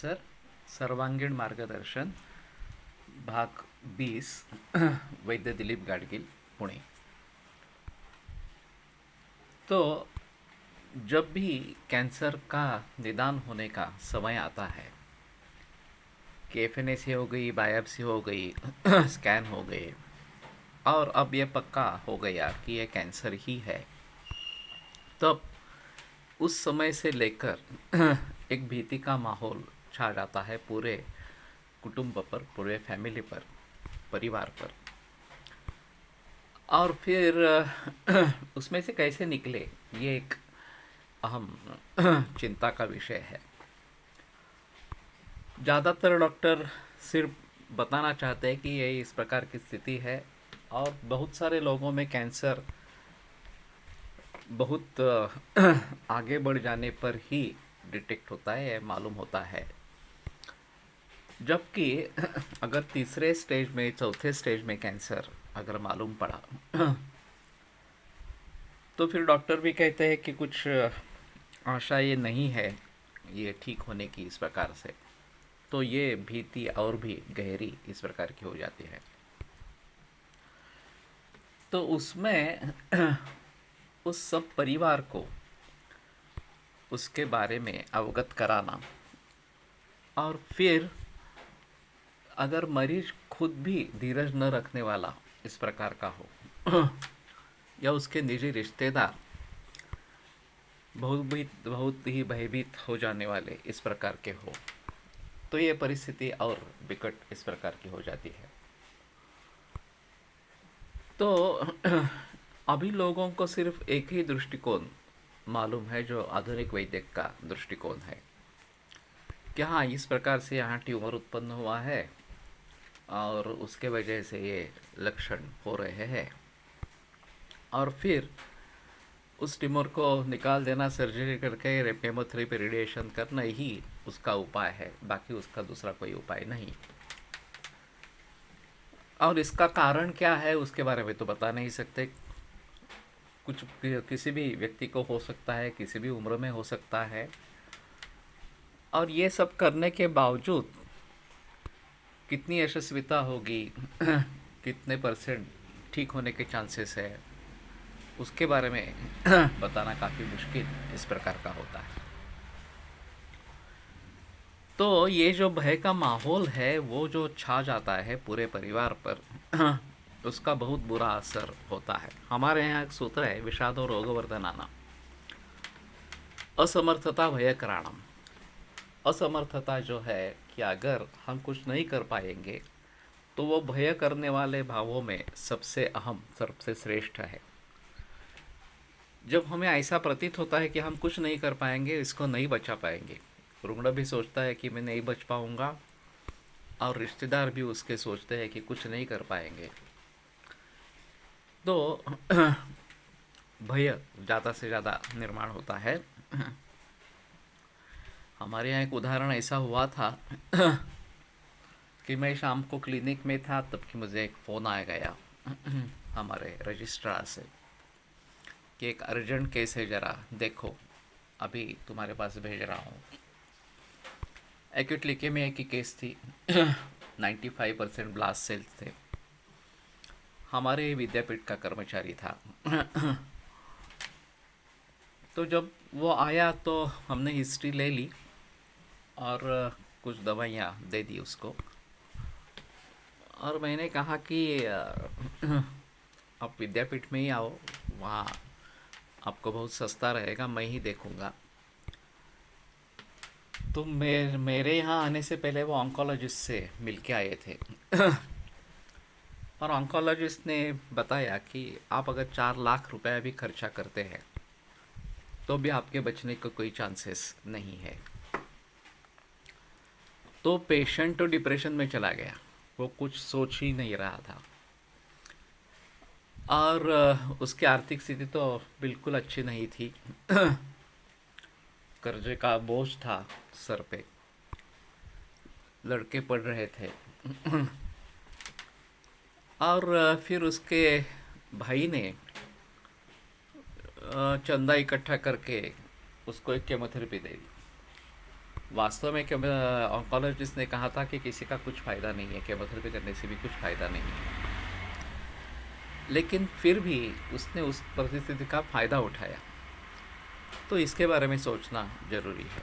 Cancer सर्वांगीण मार्गदर्शन भाग 20 वैद्य दिलीप गाडगिल पुणे। तो जब भी कैंसर का निदान होने का समय आता है कि एफएनएसी हो गई, बायोप्सी हो गई, स्कैन हो गए और अब ये पक्का हो गया कि ये कैंसर ही है, तब उस समय से लेकर एक भीति का माहौल छा जाता है पूरे कुटुंब पर, पूरे फैमिली पर, परिवार पर। और फिर उसमें से कैसे निकले, ये एक अहम चिंता का विषय है। ज़्यादातर डॉक्टर सिर्फ बताना चाहते हैं कि ये इस प्रकार की स्थिति है, और बहुत सारे लोगों में कैंसर बहुत आगे बढ़ जाने पर ही डिटेक्ट होता है या मालूम होता है। जबकि अगर तीसरे स्टेज में, चौथे स्टेज में कैंसर अगर मालूम पड़ा तो फिर डॉक्टर भी कहते हैं कि कुछ आशा ये नहीं है ये ठीक होने की इस प्रकार से। तो ये भीति और भी गहरी इस प्रकार की हो जाती है। तो उसमें उस सब परिवार को उसके बारे में अवगत कराना, और फिर अगर मरीज खुद भी धीरज न रखने वाला इस प्रकार का हो या उसके निजी रिश्तेदार बहुत ही भयभीत हो जाने वाले इस प्रकार के हो, तो ये परिस्थिति और विकट इस प्रकार की हो जाती है। तो अभी लोगों को सिर्फ एक ही दृष्टिकोण मालूम है, जो आधुनिक वैद्य का दृष्टिकोण है कि हाँ, इस प्रकार से यहाँ ट्यूमर उत्पन्न हुआ है और उसके वजह से ये लक्षण हो रहे हैं, और फिर उस ट्यूमर को निकाल देना, सर्जरी करके केमोथेरेपी, रेडिएशन करना ही उसका उपाय है, बाकी उसका दूसरा कोई उपाय नहीं। और इसका कारण क्या है उसके बारे में तो बता नहीं सकते। कुछ किसी भी व्यक्ति को हो सकता है, किसी भी उम्र में हो सकता है, और ये सब करने के बावजूद कितनी यशस्विता होगी कितने परसेंट ठीक होने के चांसेस है, उसके बारे में बताना काफ़ी मुश्किल इस प्रकार का होता है। तो ये जो भय का माहौल है वो जो छा जाता है पूरे परिवार पर उसका बहुत बुरा असर होता है। हमारे यहाँ एक सूत्र है, विषादो रोगवर्धनाना, असमर्थता भय कराणम। असमर्थता जो है कि अगर हम कुछ नहीं कर पाएंगे तो वो भय करने वाले भावों में सबसे अहम, सबसे श्रेष्ठ है। जब हमें ऐसा प्रतीत होता है कि हम कुछ नहीं कर पाएंगे, इसको नहीं बचा पाएंगे, रुग्ण भी सोचता है कि मैं नहीं बच पाऊंगा, और रिश्तेदार भी उसके सोचते हैं कि कुछ नहीं कर पाएंगे, तो भय ज़्यादा से ज़्यादा निर्माण होता है। हमारे यहाँ एक उदाहरण ऐसा हुआ था कि मैं शाम को क्लिनिक में था, तब कि मुझे एक फ़ोन आ गया हमारे रजिस्ट्रार से कि एक अर्जेंट केस है, ज़रा देखो, अभी तुम्हारे पास भेज रहा हूँ। एक्यूट ल्यूकेमिया की केस थी 95% ब्लास्ट सेल्स थे। हमारे विद्यापीठ का कर्मचारी था। तो जब वो आया तो हमने हिस्ट्री ले ली और कुछ दवाइयाँ दे दी उसको, और मैंने कहा कि आप विद्यापीठ में ही आओ, वहाँ आपको बहुत सस्ता रहेगा, मैं ही देखूँगा। तो मेरे यहाँ आने से पहले वो ऑन्कोलॉजिस्ट से मिल के आए थे और ऑन्कोलॉजिस्ट ने बताया कि आप अगर 4 लाख रुपए भी खर्चा करते हैं तो भी आपके बचने का कोई चांसेस नहीं है। तो पेशेंट तो डिप्रेशन में चला गया, वो कुछ सोच ही नहीं रहा था, और उसकी आर्थिक स्थिति तो बिल्कुल अच्छी नहीं थी। कर्जे का बोझ था सर पे, लड़के पढ़ रहे थे और फिर उसके भाई ने चंदा इकट्ठा करके उसको एक केमोथेरेपी दे दी। वास्तव में ऑन्कोलॉजिस्ट ने कहा था कि किसी का कुछ फ़ायदा नहीं है, केमोथेरेपी करने से भी कुछ फ़ायदा नहीं है, लेकिन फिर भी उसने उस परिस्थिति का फ़ायदा उठाया। तो इसके बारे में सोचना ज़रूरी है।